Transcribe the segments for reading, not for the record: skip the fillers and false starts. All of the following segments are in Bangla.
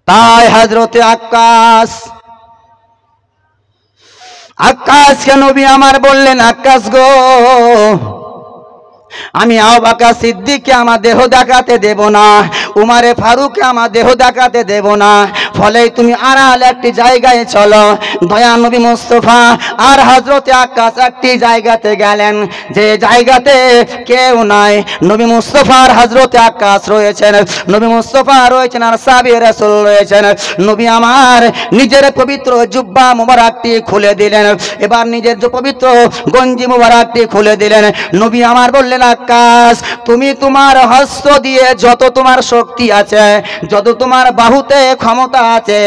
তাই হযরতে আক্কাসকে নবী আমার বললেন, আক্কাস গো, আমি আবু বকর সিদ্দিককে আমার দেহ দেখাতে দেব না, উমারে ফারুককে আমার দেহ দেখাতে দেব না, ফলে তুমি আড়াল একটি জায়গায় চলো। দয়া নবী মুস্তাফা আর হযরতে আক্কাস একটি জায়গাতে গেলেন, যে জায়গাতে কেউ নাই। নবী মুস্তাফা আর হযরতে আক্কাস রয়েছেন, নবী মুস্তাফা রয়েছেন আর সাহাবী রাসূল রয়েছেন। নবী আমার নিজের পবিত্র জুব্বা মুবারকটি খুলে দিলেন, এবার নিজের যে পবিত্র গঞ্জি মুবারকটি খুলে দিলেন। নবী আমার বললেন, আক্কাস, তুমি তোমার হস্ত দিয়ে যত তোমার শক্তি আছে, যত তোমার বাহুতে ক্ষমতা আছে,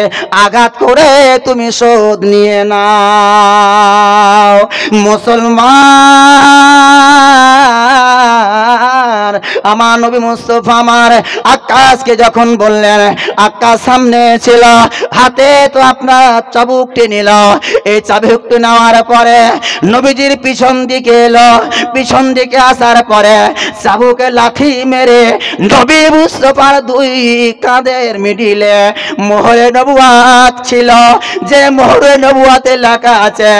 আঘাত করে তুমি শোধ নিয়ে নাও। মুসলমান আমার নবী মুস্তাফা আমার আক্কাসকে যখন বললেন, আক্কাস সামনে ছিল, হাতে তো আপনার চাবুকটি নিল। এই চাবুকটি নেওয়ার পরে নবীজির পিছন দিকে এলো, পিছন দিকে আসার পরে চাবুকে লাঠি মেরে নবী মুস্তাফার দুই কাঁধের মিডিলে মোহরে নবুয়াত ছিল, যে মোহরে নবুয়াতে লেখা আছে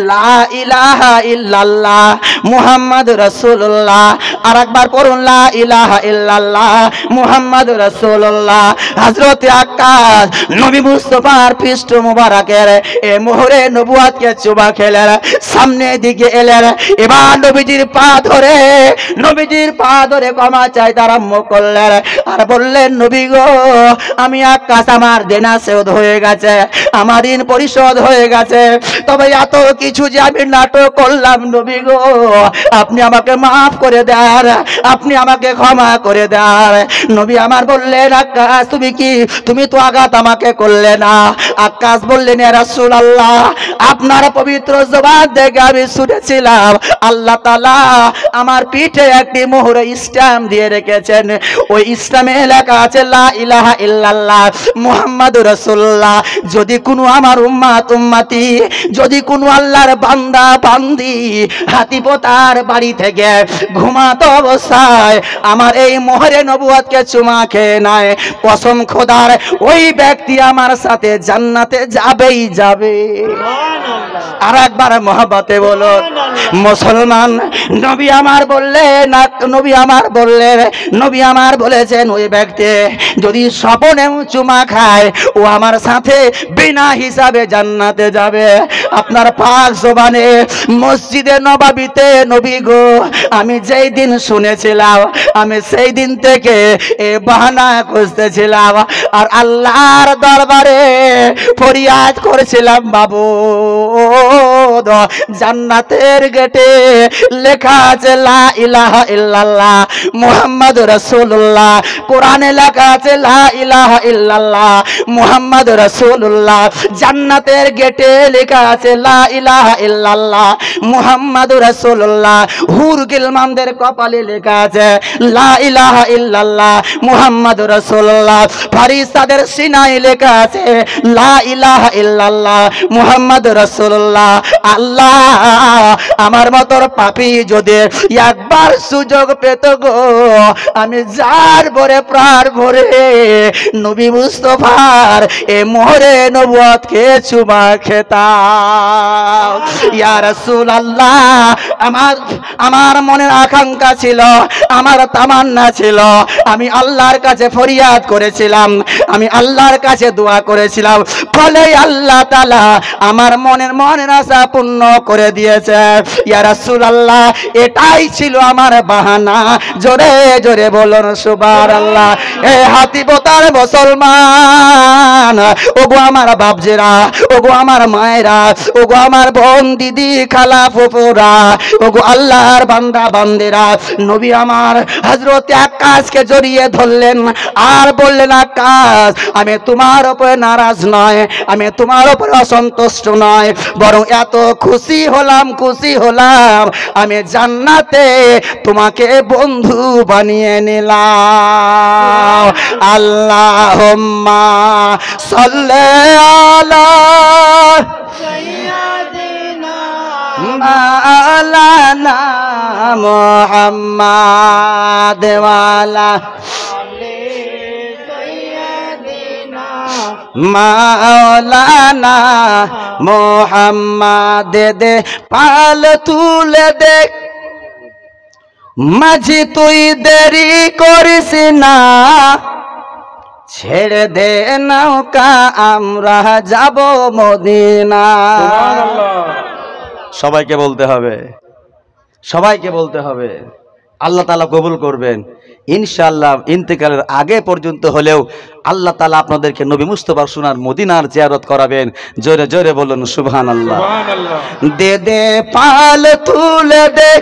লা ইলাহা ইল্লাল্লাহ মুহাম্মাদুর রাসূলুল্লাহ। আরেকবার পড়ুন, লা ইলাহা ইল্লাল্লাহ মুহাম্মাদুর রাসূলুল্লাহ। হযরতে আক্কাস নবী মুস্তাফার পৃষ্ঠ মুবারকের এই মোহরে নবুয়াতকে চুমা খেলেন, সামনের দিকে এলেন। এবার নবীজির পা ধরে ক্ষমা চাইতে আরম্ভ করলেন আর বললেন, নবী গো, আমি আক্কাস, আমার দেনা শোধ হয়ে গেছে, আমার ঋণ পরিশোধ হয়ে গেছে, তবে এত কিছু যে আমি নাটক করলাম, নবী গো, আপনি আমাকে মাফ করে দেন, আপনি আমাকে ক্ষমা করে দেন। নবী আমার বললেন, আক্কাস, তুমি তো আঘাত আমাকে করলে না। আক্কাস বললেন, ইয়া রাসূলুল্লাহ, আপনার পবিত্র জবান থেকে আমি শুনেছিলাম আল্লাহ তাআলা আমার পিঠে একটি মোহরে ইসলাম দিয়ে রেখেছেন, ওই ইসলামে লেখা আছে লা ইলাহা ইল্লাল্লাহ মুহাম্মাদুর রাসূলুল্লাহ। যদি কোনো আমার উম্মতি, যদি কোনো আল্লাহর বান্দা বান্দি হাতিপোতার বাড়ি থেকে ঘুমাতো অবস্থায় আমার এই মোহরে নবুয়তকে চুমা খেয়ে নেয়, কসম খোদার, ওই ব্যক্তি আমার সাথে জান্নাতে যাবেই যাবে। আর একবার মহব্বতে বলো মুসলমান। নবী আমার বলেছেন, ওই ব্যক্তি যদি স্বপনে চুমা খায়, ও আমার সাথে বিনা হিসাবে জান্নাতে যাবে। আপনার পাক জবানে মসজিদে নববীতে, নবী গো, আমি যেই দিন শুনেছিলাম, আমি সেই দিন থেকে এ বাহানা খুঁজতেছিলাম আর আল্লাহর দরবারে ফরিয়াদ করেছিলাম, বাবু, জান্নাতের গেটে লেখা আছে লা ইলাহা ইল্লাল্লাহ মুহাম্মাদুর রাসূলুল্লাহ, কোরআনে লেখা আছে লা ইলাহা ইল্লাল্লাহ মুহাম্মাদুর রাসূলুল্লাহ, জান্নাতের গেটে লেখা আছে লা ইলাহা ইল্লাল্লাহ মুহাম্মাদুর রাসূলুল্লাহ, হুর গিলমানদের কপালে লেখা আছে লা ইলাহা ইল্লাল্লাহ মুহাম্মাদুর রাসূলুল্লাহ, ফেরেশতাদের সিনায় লেখা আছে লা ইলাহা ইল্লাল্লাহ মুহাম্মাদুর রাসূলুল্লাহ। আল্লাহ, আমার মতর পাপী যদি একবার সুযোগ পেত গো, আমি জান ভরে প্রাণ ভরে নবী মুস্তাফার এ মোহরে নবুয়তকে চুমা খেতাম। ইয়া রাসূলুল্লাহ, আমার মনের আকাঙ্ক্ষা ছিল, আমার তামান্না ছিল, আমি আল্লাহর কাছে ফরিয়াদ করেছিলাম, আমি আল্লাহর কাছে দোয়া করেছিলাম, ফলে আল্লাহ তাআলা আমার মনের আশা পূর্ণ করে দিয়েছে। ইয়া রাসূলুল্লাহ, এটাই ছিল আমার বাহানা। জোরে জোরে বলুন সুবহানাল্লাহ। এ হাতিপোতার মুসলমান, ওগো আমার বাপজেরা, ওগো আমার মায়েরা, ওগো আমার বোন, দিদি, খালা, ফুফুরা, ওগো আল্লাহর বান্দা বান্দেরা, নবী আমার হযরতে আক্কাসকে জড়িয়ে ধরলেন আর বললেন, আক্কাস, আমি তোমার উপরে নারাজ নয়, আমি তোমার উপরে অসন্তুষ্ট নয়, বরং এত খুশি হলাম, আমি জান্নাতে তোমাকে বন্ধু বানিয়ে নিলাম। আল্লাহুম্মা সাল্লি আলা সাইয়্যিদিনা মাওলানা মুহাম্মাদ ওয়া আলা মাওলানা মোহাম্মদ দে পাল তুলে দে মাঝি তুই দেরি করিস না ছেড়ে দে নৌকা আমরা যাব মদিনা। সবাইকে বলতে হবে, সবাইকে বলতে হবে, আল্লাহ তাআলা কবুল করবেন ইনশাআল্লাহ। ইন্তেকালের আগে পর্যন্ত হলেও আল্লাহ তাআলা আপনাদেরকে নবী মুস্তাফার সোনার মদিনার জিয়ারত করাবেন। জোরে জোরে বলুন সুবহানাল্লাহ। দে দে পাল তুলে দে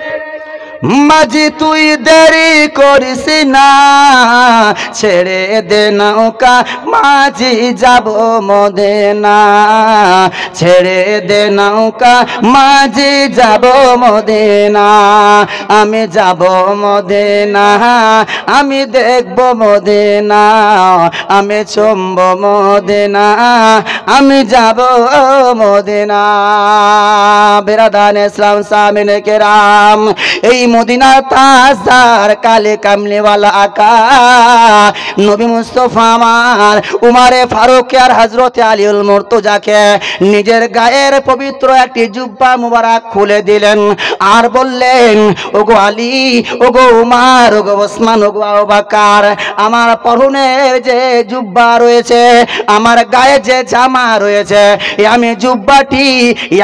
মাঝি তুই দেরি করিস না ছেড়ে দে নৌকা মাঝি যাব মদিনা ছেড়ে দে নৌকা মাঝি যাব মদিনা আমি যাব মদিনা আমি দেখব মদিনা আমি চুমব মদিনা আমি যাব মদিনা। বিরাদানে ইসলাম সামিনে কেরাম এই মদিনা তাজার কালে কামলিওয়ালা আকা নবী মুস্তাফা আমার উমারে ফারুক আর হযরতে আলীউল মুর্তজাকে নিজের গায়ের পবিত্র একটি জুব্বা মুবারক খুলে দিলেন আর বললেন ওগো আলী ওগো উমার ওগো ওসমান ওগো আবু বকর আমার পরনের যে জুব্বা রয়েছে আমার গায়ে যে জামা রয়েছে আমি জুব্বাটি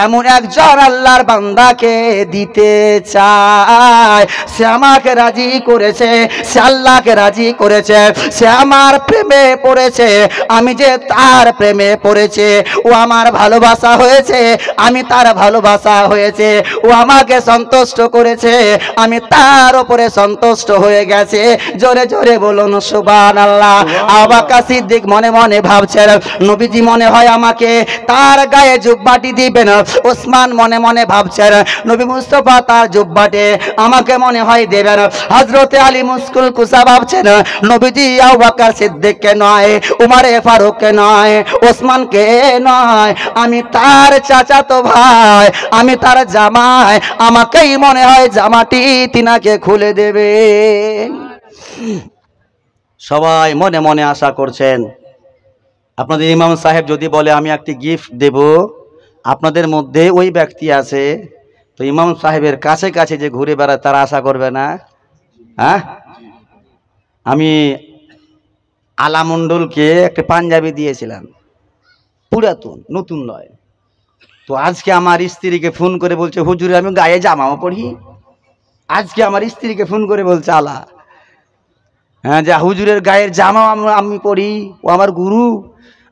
এমন একজন আল্লাহর বান্দাকে দিতে চাই সে আমাকে রাজি করেছে সে আল্লাহকে রাজি করেছে সে আমার প্রেমে পড়েছে আমি যে তার প্রেমে পড়েছে ও আমার ভালোবাসা হয়েছে আমি তার ভালোবাসা হয়েছে ও আমাকে সন্তুষ্ট করেছে আমি তার উপরে সন্তুষ্ট হয়ে গেছে। জোরে জোরে বলুন সুবহানাল্লাহ। আবু বকর সিদ্দিক মনে মনে ভাবছেন নবীজি মনে হয় আমাকে তার গায়ে জুব্বাটি দিবেন। ওসমান মনে মনে ভাবছেন নবী মুস্তাফা তার জুব্বাটি আমাকে মনে হয় দেবেন। হযরতে আলী মুস্কুল কুসা ভাবছেন নবীজি আবু বকর সিদ্দিককে নয় উমারে ফারুককে নয় ওসমানকে নয় আমি তার চাচাতো ভাই আমি তার জামাই আমাকেই মনে হয় জামাটি তিনাকে খুলে দেবে। সবাই মনে মনে আশা করছেন আপনাদের ইমাম সাহেব যদি বলে আমি একটি গিফট দেব আপনাদের মধ্যে ওই ব্যক্তি আছে তো ইমাম সাহেবের কাছে কাছে যে ঘুরে বেড়ায় তারা আশা করবে না? হ্যাঁ, আমি আলা মণ্ডলকে একটা পাঞ্জাবি দিয়েছিলাম পুরাতন নতুন নয়। তো আজকে আমার স্ত্রীকে ফোন করে বলছে হুজুর আমি গায়ে জামাও পড়ি। আজকে আমার স্ত্রীকে ফোন করে বলছে আলা হ্যাঁ যা হুজুরের গায়ের জামাও আমি পড়ি ও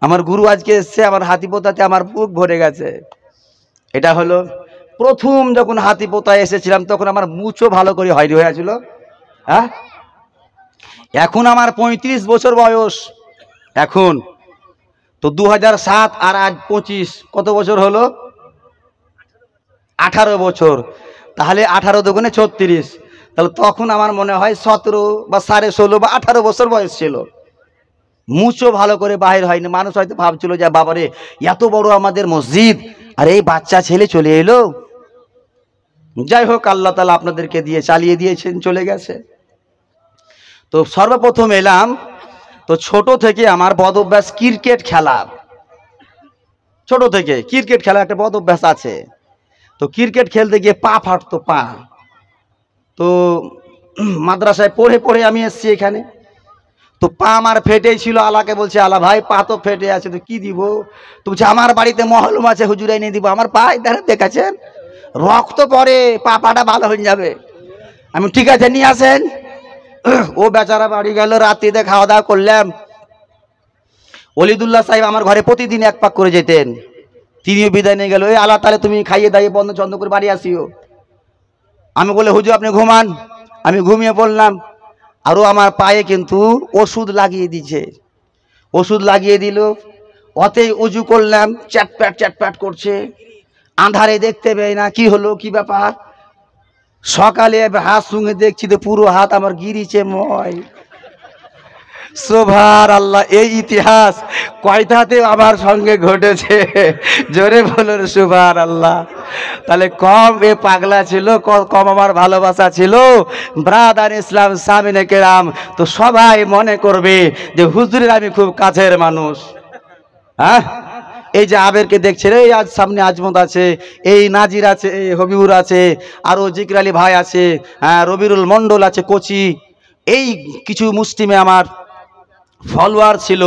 আমার গুরু আজকে এসছে আমার হাতি পোতাতে আমার বুক ভরে গেছে। এটা হলো প্রথম যখন হাতি পোতায় এসেছিলাম তখন আমার মুছও ভালো করে হয়নি হয়েছিল। হ্যাঁ এখন আমার 35 বছর বয়স এখন তো 2007 আর আজ 25 কত বছর হলো 18 বছর তাহলে 18 দুগুণে 36 তাহলে তখন আমার মনে হয় 17 বা 16.5 বা 18 বছর বয়স ছিল। মুছও ভালো করে বাহির হয়নি মানুষ হয়তো ভাবছিল যে বাবারে এত বড় আমাদের মসজিদ আর এই বাচ্চা ছেলে চলে এলো। যাই হোক আল্লাহ তাআলা আপনাদেরকে দিয়ে চালিয়ে দিয়েছেন চলে গেছে। তো সর্বপ্রথম এলাম তো ছোট থেকে আমার বদ অভ্যাস ক্রিকেট খেলা ছোট থেকে ক্রিকেট খেলা একটা বদ অভ্যাস আছে। তো ক্রিকেট খেলতে গিয়ে পা ফাটতো পা তো মাদ্রাসায় পড়ে পড়ে আমি এসেছি এখানে তো পা আমার ফেটেই ছিল। আলাকে বলছে আলা ভাই পা তো ফেটে আছে তো কি দিব তো বলছে আমার বাড়িতে মহলুম আছে হুজুরাই নিয়ে দিব। আমার পা দেখাচ্ছেন রক্ত পরে পাটা ভালো হয়ে যাবে। আমি ঠিক আছে নিয়ে আসেন। ও বেচারা বাড়ি গেল রাত্রিতে খাওয়া দাওয়া করলাম। ওলিদুল্লাহ সাহেব আমার ঘরে প্রতিদিন 1 পাক করে যেতেন তিনিও বিদায় নিয়ে গেল। এই আল্লাহ তাহলে তুমি খাইয়ে দাইয়ে বন্ধ চন্দ করে বাড়ি আসিও। আমি বলে হুজুর আপনি ঘুমান। আমি ঘুমিয়ে পড়লাম। আরও আমার পায়ে কিন্তু ওষুধ লাগিয়ে দিয়েছে। ওষুধ লাগিয়ে দিল অতেই উজু করলাম চ্যাটপ্যাট করছে আঁধারে দেখতে পেয়ে না কি হলো কি ব্যাপার। সকালে হাত সঙ্গে দেখছি তো পুরো হাত আমার গিরিছে ময়। সুবহানাল্লাহ এই ইতিহাস কয়টাতে আমার সঙ্গে ঘটেছে জোরে বলুন সুবহানাল্লাহ। তাহলে কম এ পাগলা ছিল কম আমার ভালোবাসা ছিল। ব্রাদার ইসলাম সামিনে কেরাম তো সবাই মনে করবে যে হুজুরের আমি খুব কাছের মানুষ। হ্যাঁ, এই যে আবেরকে দেখছেন, এই আজ সামনে আজমত আছে, এই নাজির আছে, এই হবিবুর আছে, আরো জিকির আলী ভাই আছে, হ্যাঁ রবিরুল মন্ডল আছে কোচি, এই কিছু মুসলিমে আমার ফলোয়ার ছিল।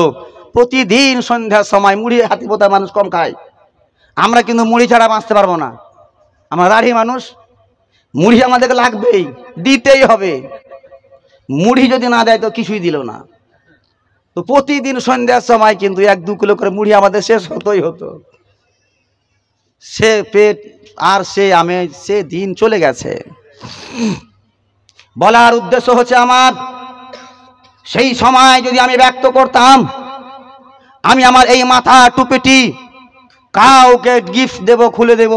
প্রতিদিন সন্ধ্যার সময় মুড়ি হাতি পোতা মানুষ কম খায়, আমরা কিন্তু মুড়ি ছাড়া বাঁচতে পারবো না। আমরা রাঢ়ি মানুষ, মুড়ি আমাদেরকে লাগবেই, দিতেই হবে। মুড়ি যদি না দেয় তো কিছুই দিল না। তো প্রতিদিন সন্ধ্যার সময় কিন্তু 1-2 কিলো করে মুড়ি আমাদের শেষ হতোই হতো। সে পেট আর সে দিন চলে গেছে। বলার উদ্দেশ্য হচ্ছে আমার, সেই সময় যদি আমি ব্যক্ত করতাম, আমি আমার এই মাথা টুপিটি কাউকে গিফট দেব, খুলে দেব,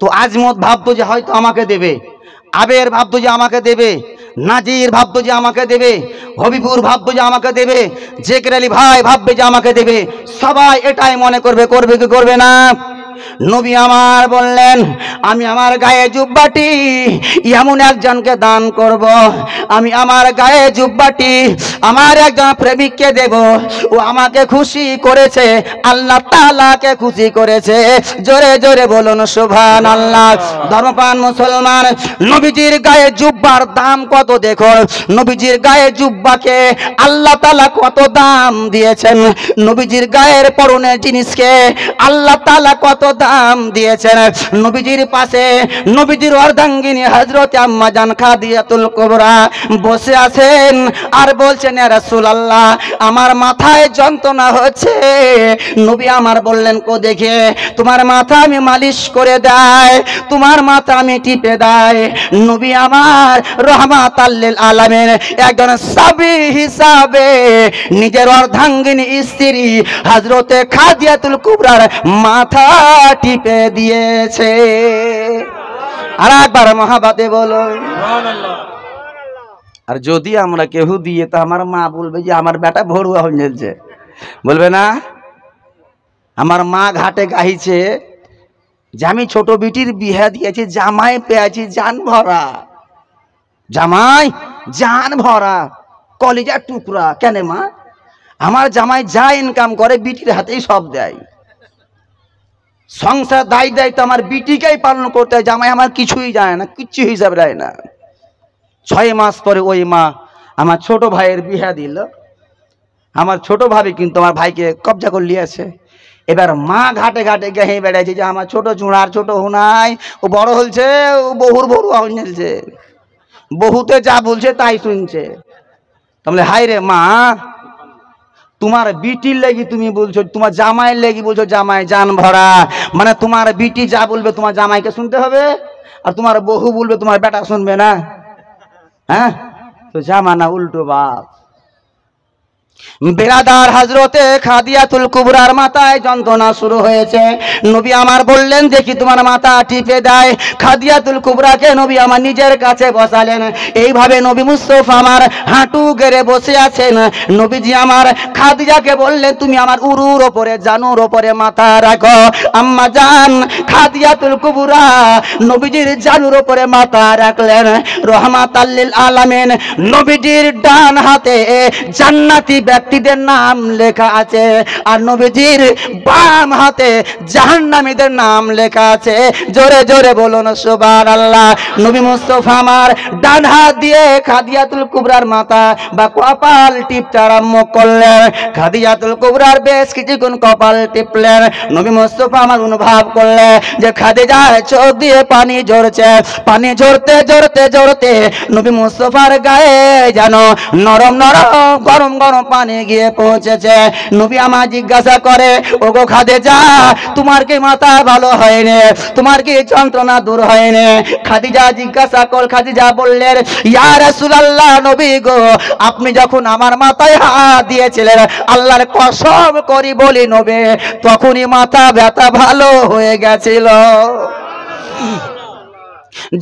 তো আজমত ভাবতো যে হয়তো আমাকে দেবে, আবের ভাবতো যে আমাকে দেবে, নাজির ভাবতো যে আমাকে দেবে, হবিবুর ভাবতো যে আমাকে দেবে, জিকির আলী ভাই ভাববে যে আমাকে দেবে। সবাই এটাই মনে করবে, করবে কি করবে না? নবী আমার বললেন, আমি আমার গায়ে জুব্বাটি এমন একজনকে দান করব, আমি আমার গায়ে জুব্বাটি আমার একজন প্রেমিককে দেব, ও আমাকে খুশি করেছে, আল্লাহ তাআলাকে খুশি করেছে। জোরে জোরে বলুন সুবহানাল্লাহ। ধর্মপ্রাণ মুসলমান, নবীজির গায়ে জুব্বার দাম কত দেখো, নবীজির গায়ে জুব্বাকে আল্লাহ তাআলা কত দাম দিয়েছেন, নবীজির গায়ের পরনের জিনিসকে আল্লাহ তাআলা কত দাম দিয়েছেন। নবীজির পাশে নবীজির অর্ধাঙ্গিনী হযরত আম্মা জান খাদিজাতুল কুবরা বসে আছেন আর বলছেন, ইয়া রাসূলুল্লাহ আমার মাথায় যন্ত্রণা হচ্ছে। নবী আমার বললেন, কো দেখে, তোমার মাথা আমি মালিশ করে দেয়, তোমার মাথা আমি টিপে দেয়। নবী আমার রহমাতাল লিল আলামিন একজন সাবি হিসাবে নিজের অর্ধাঙ্গিনী স্ত্রী হযরতে খাদিজাতুল কুবরার মাথা টিপে দিয়েছে। আর একবার মহাবাতে বলো সুবহানাল্লাহ। আর যদি আমরা কেউ দিয়ে, তো আমার মা বলবে যে আমার বেটা ভরুয়া হয়ে গেছে, বলবে না? আমার মা ঘাটে গাইছে যে আমি ছোট বিটির বিয়ে দিয়েছি, জামাই পেয়েছি জান ভরা, জামাই জান ভরা, কলিজার টুকরা। কেন মা? আমার জামাই যা ইনকাম করে বিটির হাতেই সব দেয়, সংসার দায় দায়িত্ব আমার বিটিকেই পালন করতে হয়, জামাই আমার কিছুই যায় না, কিচ্ছু হিসাব দেয় না। 6 মাস পরে ওই মা আমার ছোট ভাইয়ের বিয়ে দিল। আমার ছোট ভাবি কিন্তু আমার ভাইকে কবজা করে নিয়েছে। এবার মা ঘাটে ঘাটে গেহে বেড়াইছে যে আমার ছোট চুড়ার ছোট হুনাই, ও বড় হলছে, ও বহুর বড়ুয়া হয়েছে, বহুতে যা বলছে তাই শুনছে। তাহলে হাই রে মা, তোমার বিটির লেগি তুমি বলছো, তোমার জামাইয়ের লেগি বলছো জামাই জান ভরা, মানে তোমার বিটি যা বলবে তোমার জামাইকে শুনতে হবে, আর তোমার বহু বলবে তোমার বেটা শুনবে না? হ্যাঁ, তো জামানা উল্টো বাপ। বেরাদার হযরতে খাদিজাতুল কুবরার মাথায় যন্ত্রণা শুরু হয়েছে। নবী আমার বললেন, দেখি তোমার মাথা টিপে দেয়। খাদিজাতুল কুবরাকে নবী আমার নিজের কাছে বসালেন। এইভাবে নবী মুস্তাফা আমার হাঁটু গেড়ে বসে আছেন। নবীজি আমার খাদিজাকে বললেন, তুমি আমার উরুর ওপরে জানুর ওপরে মাথা রাখো। আম্মা জান খাদিজাতুল কুবরা নবীজির জানুর ওপরে মাথা রাখলেন। রহমাতাল লিল আলামিন নবীজির ডান হাতে জান্নাতি ব্যক্তিদের নাম লেখা আছে, আর নবীজির বাম হাতে জাহান্নামীদের নাম লেখা আছে। জোরে জোরে বলুন সুবহানাল্লাহ। নবী মুস্তাফা আমার ডান হাত দিয়ে খাদিজাতুল কুবরার মাথা বা কপাল টিপতে আরম্ভ করলেন। খাদিজাতুল কুবরার বেশ কিছুক্ষণ কপাল টিপলেন। নবী মুস্তাফা আমার অনুভব করলেন যে খাদিজার চোখ দিয়ে পানি ঝরছে। পানি ঝরতে ঝরতে ঝরতে নবী মুস্তাফার গায়ে যেন নরম নরম গরম গরম পানি গিয়ে পৌঁছেছে। নবী আমার জিজ্ঞাসা করে, ওগো খাদিজা, তোমার কি মাথা ভালো হয়নি? তোমার কি যন্ত্রণা দূর হয়নি? খাদিজা জিজ্ঞাসা কর, খাদিজা বললেন, ইয়া রাসূলুল্লাহ, নবী গো, আপনি যখন আমার মাথায় হাত দিয়েছিলেন, আল্লাহর কসম করি বলি নবী, তখনই মাথা ব্যথা ভালো হয়ে গেছিল।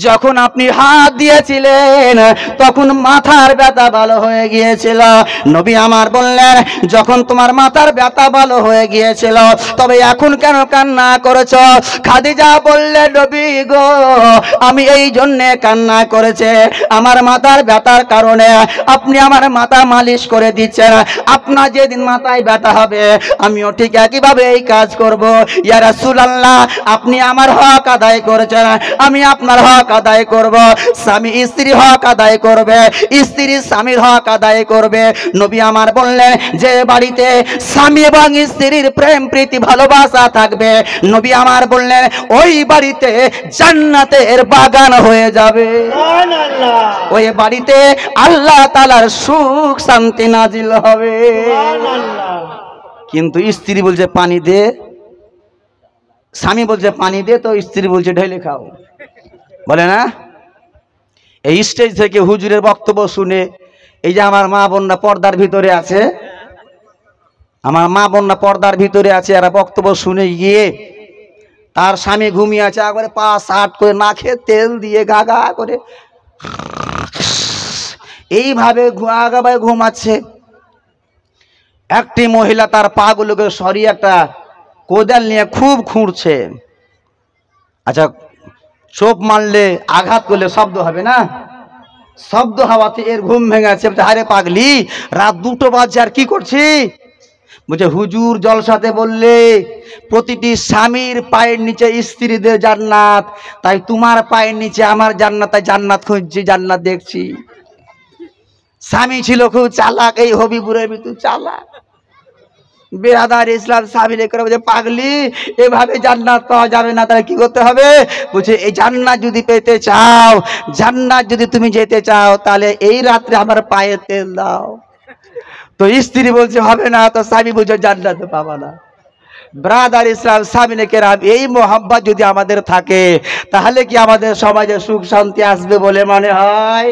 যখন আপনি হাত দিয়েছিলেন তখন মাথার ব্যথা ভালো হয়ে গিয়েছিল। নবী আমার বললেন, যখন তোমার মাথার ব্যথা ভালো হয়ে গিয়েছিল তবে এখন কেন কান্না করেছো? খাদিজা বললেন, নবী গো, আমি এই জন্যে কান্না করেছে, আমার মাথার ব্যথার কারণে আপনি আমার মাথা মালিশ করে দিচ্ছেন। আপনার যেদিন মাথায় ব্যথা হবে আমিও ঠিক একইভাবে এই কাজ করব। ইয়া রাসূলুল্লাহ, আপনি আমার হক আদায় করেছেন, আমি আপনার হক আদায় করব। স্বামী স্ত্রীর হক আদায় করবে, স্ত্রী স্বামীর হক আদায় করবে। নবী আমার বললেন, যে বাড়িতে স্বামী এবং স্ত্রীর প্রেম প্রীতি ভালোবাসা থাকবে, নবী আমার বললেন ওই বাড়িতে জান্নাতের বাগান হয়ে যাবে। সুবহানাল্লাহ। ওই বাড়িতে আল্লাহ তাআলার সুখ শান্তি নাজিল হবে। সুবহানাল্লাহ। কিন্তু স্ত্রী বলছে পানি দে, স্বামী বলছে পানি দে, তো স্ত্রী বলছে ঢেলে খাও, বলে না? এই স্টেজ থেকে হুজুরের বক্তব্য শুনে এই যে আমার মা বোনরা পর্দার ভিতরে আছে, আমার মা বোনরা পর্দার ভিতরে আছে, এরা বক্তব্য শুনে গিয়ে তার স্বামী ঘুমিয়ে আছে, একবারে পা সাট করে নাকে তেল দিয়ে গা গা করে এইভাবে আগাবায় ঘুমাচ্ছে। একটি মহিলা তার পা গুলোকে সরিয়ে একটা কোদাল নিয়ে খুব খুঁড়ছে। আচ্ছা, চোপ মারলে আঘাত করলে শব্দ হবে না? শব্দ হওয়াতে এর ঘুম ভেঙেছে। আরে পাগলি, রাত 2টো বাজে আর কি করছি? বলছে হুজুর জলসাতে বললে প্রতিটি স্বামীর পায়ের নিচে স্ত্রীদের জান্নাত, তাই তোমার পায়ের নিচে আমার জান্নাত, তাই জান্নাত খুঁজছি, জান্নাত দেখছি। স্বামী ছিল খুব চালাক, এই হবিপুরের ভিতর চালাক। বেরাদার ইসলাম সাবিলে করে বলছে, পাগলি এভাবে জান্নাত পাওয়া যাবে না, তাহলে কি করতে হবে? বলছে এই জান্নাত যদি পেতে চাও, জান্নাত যদি তুমি যেতে চাও, তাহলে এই রাত্রে আমার পায়ে তেল দাও। তো স্ত্রী বলছে হবে না, তো স্বামী বলছে জান্নাত পাবা না। ব্রাদার ইসলাম সাবিনে কেরাম, এই মোহাব্বত যদি আমাদের থাকে তাহলে কি আমাদের সমাজে সুখ শান্তি আসবে বলে মনে হয়?